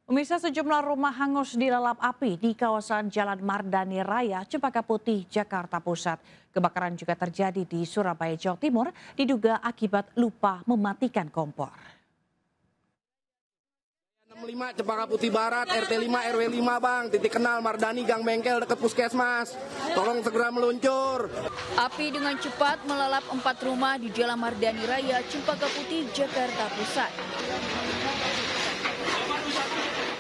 Pemirsa, sejumlah rumah hangus dilalap api di kawasan Jalan Mardani Raya, Cempaka Putih, Jakarta Pusat. Kebakaran juga terjadi di Surabaya, Jawa Timur, diduga akibat lupa mematikan kompor. 65 Cempaka Putih Barat, RT 5 RW 5 Bang, titik kenal Mardani Gang Bengkel dekat Puskesmas. Tolong segera meluncur. Api dengan cepat melalap 4 rumah di Jalan Mardani Raya, Cempaka Putih, Jakarta Pusat.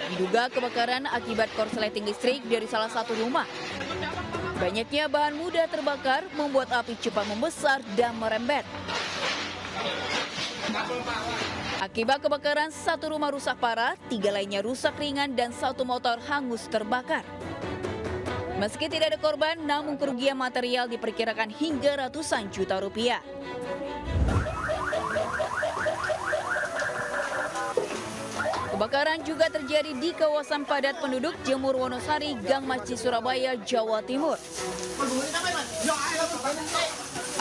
Diduga kebakaran akibat korsleting listrik dari salah satu rumah. Banyaknya bahan mudah terbakar membuat api cepat membesar dan merembet. Akibat kebakaran, 1 rumah rusak parah, 3 lainnya rusak ringan dan 1 motor hangus terbakar. Meski tidak ada korban, namun kerugian material diperkirakan hingga ratusan juta rupiah. Kebakaran juga terjadi di kawasan padat penduduk Jemur Wonosari, Gang Masjid, Surabaya, Jawa Timur.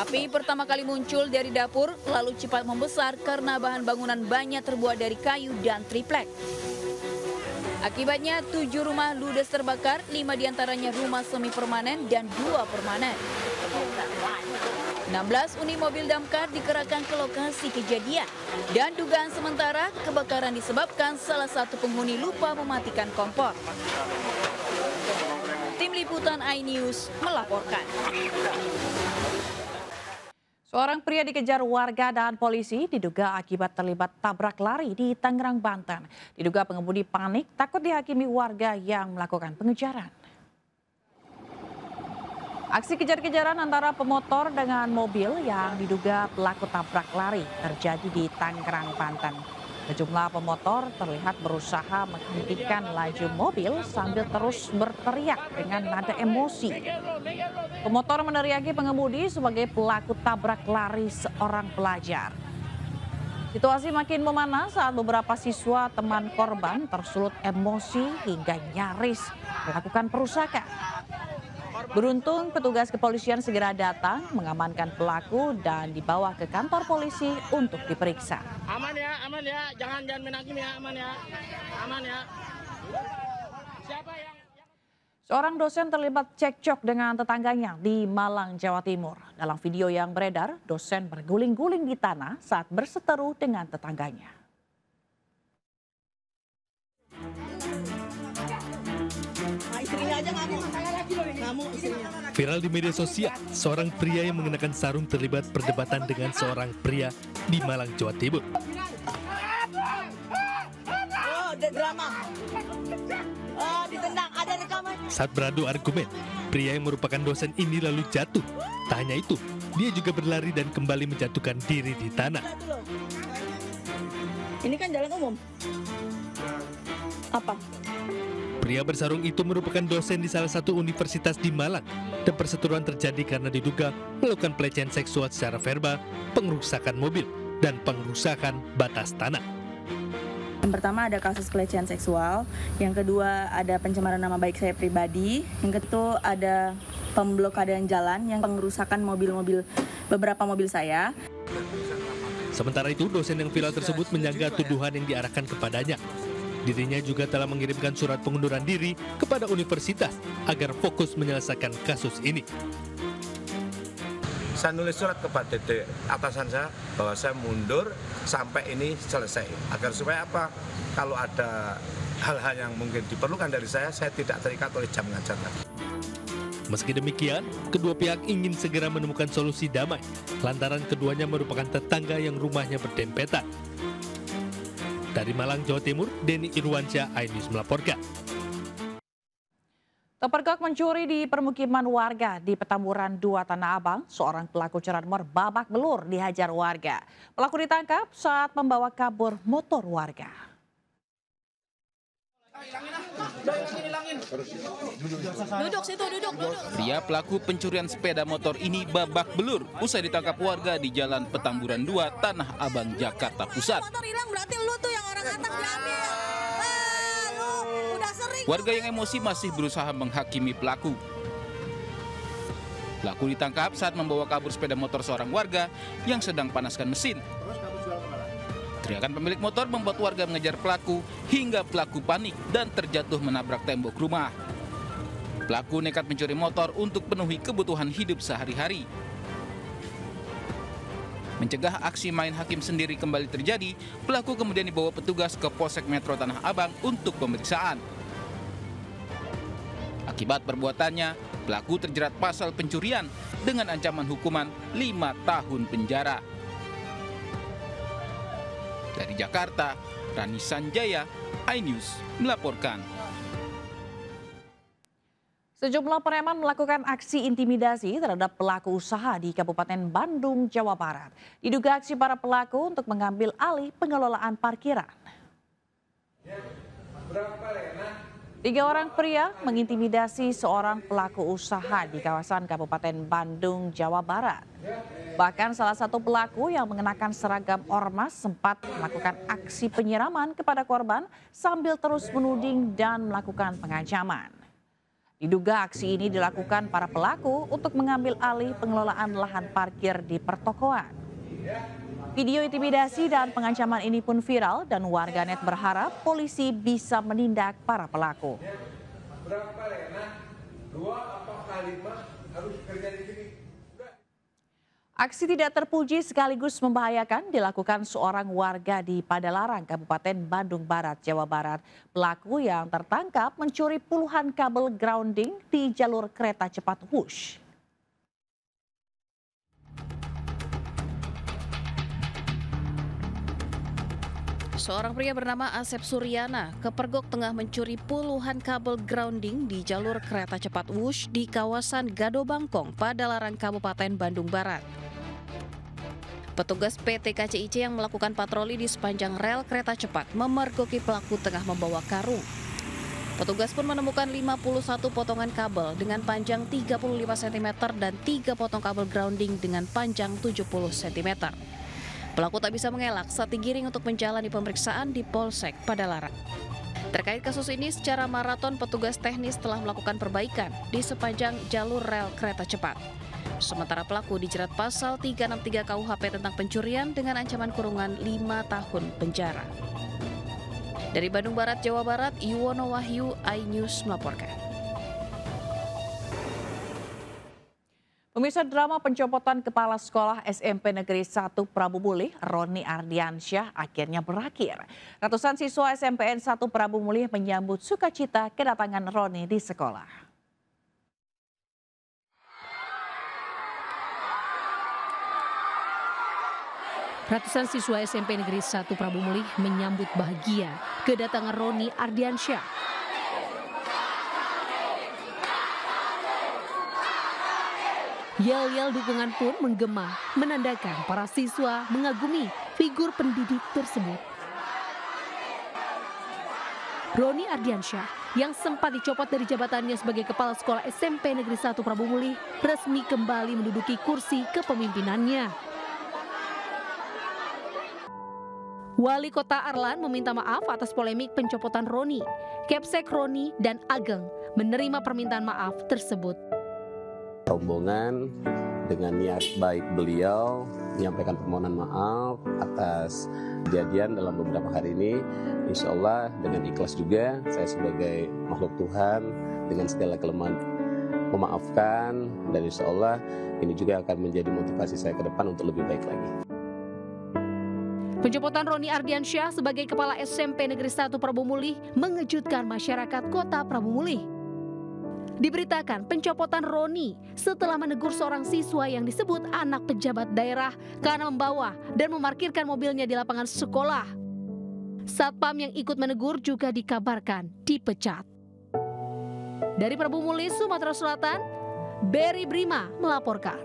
Api pertama kali muncul dari dapur, lalu cepat membesar karena bahan bangunan banyak terbuat dari kayu dan triplek. Akibatnya 7 rumah ludes terbakar, 5 diantaranya rumah semi permanen dan 2 permanen. 16 unit mobil damkar dikerahkan ke lokasi kejadian. Dan dugaan sementara kebakaran disebabkan salah satu penghuni lupa mematikan kompor. Tim Liputan iNews melaporkan. Seorang pria dikejar warga dan polisi diduga akibat terlibat tabrak lari di Tangerang, Banten. Diduga pengemudi panik takut dihakimi warga yang melakukan pengejaran. Aksi kejar-kejaran antara pemotor dengan mobil yang diduga pelaku tabrak lari terjadi di Tangerang, Banten. Sejumlah pemotor terlihat berusaha menghentikan laju mobil sambil terus berteriak dengan nada emosi. Pemotor meneriaki pengemudi sebagai pelaku tabrak lari seorang pelajar. Situasi makin memanas saat beberapa siswa teman korban tersulut emosi hingga nyaris melakukan perusakan. Beruntung petugas kepolisian segera datang mengamankan pelaku dan dibawa ke kantor polisi untuk diperiksa. Aman ya, jangan main hakim ya, aman ya. Siapa yang... Seorang dosen terlibat cekcok dengan tetangganya di Malang, Jawa Timur. Dalam video yang beredar, dosen berguling-guling di tanah saat berseteru dengan tetangganya. Viral di media sosial, seorang pria yang mengenakan sarung terlibat perdebatan dengan seorang pria di Malang, Jawa Timur. Saat beradu argumen, pria yang merupakan dosen ini lalu jatuh. Tak hanya itu, dia juga berlari dan kembali menjatuhkan diri di tanah. Ini kan jalan umum. Apa? Pria bersarung itu merupakan dosen di salah satu universitas di Malang dan perseteruan terjadi karena diduga melakukan pelecehan seksual secara verbal, pengerusakan mobil, dan pengerusakan batas tanah. Yang pertama ada kasus pelecehan seksual, yang kedua ada pencemaran nama baik saya pribadi, yang ketiga ada pemblokadaan jalan yang pengerusakan beberapa mobil saya. Sementara itu, dosen yang viral tersebut menyanggah tuduhan yang diarahkan kepadanya. Dirinya juga telah mengirimkan surat pengunduran diri kepada universitas agar fokus menyelesaikan kasus ini. Saya nulis surat kepada atasan saya bahwa saya mundur sampai ini selesai. Agar supaya apa? Kalau ada hal-hal yang mungkin diperlukan dari saya tidak terikat oleh jam ngajar. Meski demikian, kedua pihak ingin segera menemukan solusi damai lantaran keduanya merupakan tetangga yang rumahnya berdempetan. Dari Malang, Jawa Timur, Denny Irwansyah, iNews melaporkan. Terpergok mencuri di permukiman warga di Petamburan 2 Tanah Abang, seorang pelaku curanmor babak belur dihajar warga. Pelaku ditangkap saat membawa kabur motor warga. Duduk situ, duduk. Pria pelaku pencurian sepeda motor ini babak belur usai ditangkap warga di Jalan Petamburan 2, Tanah Abang, Jakarta Pusat. Motor hilang berarti lu tuh yang orang atas diambil. Lu udah sering. Warga yang emosi masih berusaha menghakimi pelaku. Pelaku ditangkap saat membawa kabur sepeda motor seorang warga yang sedang panaskan mesin. Teriakan pemilik motor membuat warga mengejar pelaku hingga pelaku panik dan terjatuh menabrak tembok rumah. Pelaku nekat mencuri motor untuk penuhi kebutuhan hidup sehari-hari. Mencegah aksi main hakim sendiri kembali terjadi, pelaku kemudian dibawa petugas ke Polsek Metro Tanah Abang untuk pemeriksaan. Akibat perbuatannya, pelaku terjerat pasal pencurian dengan ancaman hukuman 5 tahun penjara. Dari Jakarta, Rani Sanjaya, iNews melaporkan. Sejumlah preman melakukan aksi intimidasi terhadap pelaku usaha di Kabupaten Bandung, Jawa Barat. Diduga aksi para pelaku untuk mengambil alih pengelolaan parkiran. 3 orang pria mengintimidasi seorang pelaku usaha di kawasan Kabupaten Bandung, Jawa Barat. Bahkan salah satu pelaku yang mengenakan seragam ormas sempat melakukan aksi penyiraman kepada korban sambil terus menuding dan melakukan pengancaman. Diduga aksi ini dilakukan para pelaku untuk mengambil alih pengelolaan lahan parkir di pertokoan. Video intimidasi dan pengancaman ini pun viral dan warganet berharap polisi bisa menindak para pelaku. Aksi tidak terpuji sekaligus membahayakan dilakukan seorang warga di Padalarang, Kabupaten Bandung Barat, Jawa Barat. Pelaku yang tertangkap mencuri puluhan kabel grounding di jalur kereta cepat Wush. Seorang pria bernama Asep Suryana kepergok tengah mencuri puluhan kabel grounding di jalur kereta cepat Wush di kawasan Gado Bangkong, Padalarang, Kabupaten Bandung Barat. Petugas PT KCIC yang melakukan patroli di sepanjang rel kereta cepat memergoki pelaku tengah membawa karung. Petugas pun menemukan 51 potongan kabel dengan panjang 35 cm dan 3 potong kabel grounding dengan panjang 70 cm. Pelaku tak bisa mengelak saat digiring untuk menjalani pemeriksaan di Polsek Padalarang. Terkait kasus ini, secara maraton petugas teknis telah melakukan perbaikan di sepanjang jalur rel kereta cepat. Sementara pelaku dijerat pasal 363 KUHP tentang pencurian dengan ancaman kurungan 5 tahun penjara. Dari Bandung Barat, Jawa Barat, Yuwono Wahyu, iNews melaporkan. Pemirsa, drama pencopotan kepala sekolah SMP Negeri 1 Prabu Mulih, Roni Ardiansyah, akhirnya berakhir. Ratusan siswa SMPN 1 Prabu Mulih menyambut sukacita kedatangan Roni di sekolah. Ratusan siswa SMP Negeri 1 Prabu Mulih menyambut bahagia kedatangan Roni Ardiansyah. Yel-yel dukungan pun menggema, menandakan para siswa mengagumi figur pendidik tersebut. Roni Ardiansyah yang sempat dicopot dari jabatannya sebagai kepala sekolah SMP Negeri 1 Prabu Mulih resmi kembali menduduki kursi kepemimpinannya. Wali Kota Arlan meminta maaf atas polemik pencopotan Roni. Kepsek Roni dan Ageng menerima permintaan maaf tersebut. Rombongan dengan niat baik beliau menyampaikan permohonan maaf atas kejadian dalam beberapa hari ini. Insya Allah dengan ikhlas juga saya sebagai makhluk Tuhan dengan segala kelemahan memaafkan, dan insya Allah ini juga akan menjadi motivasi saya ke depan untuk lebih baik lagi. Pencopotan Roni Ardiansyah sebagai Kepala SMP Negeri 1 Prabu Mulih mengejutkan masyarakat Kota Prabu Mulih. Diberitakan pencopotan Roni setelah menegur seorang siswa yang disebut anak pejabat daerah karena membawa dan memarkirkan mobilnya di lapangan sekolah. Satpam yang ikut menegur juga dikabarkan dipecat. Dari Prabu Mulih, Sumatera Selatan, Berry Brima melaporkan.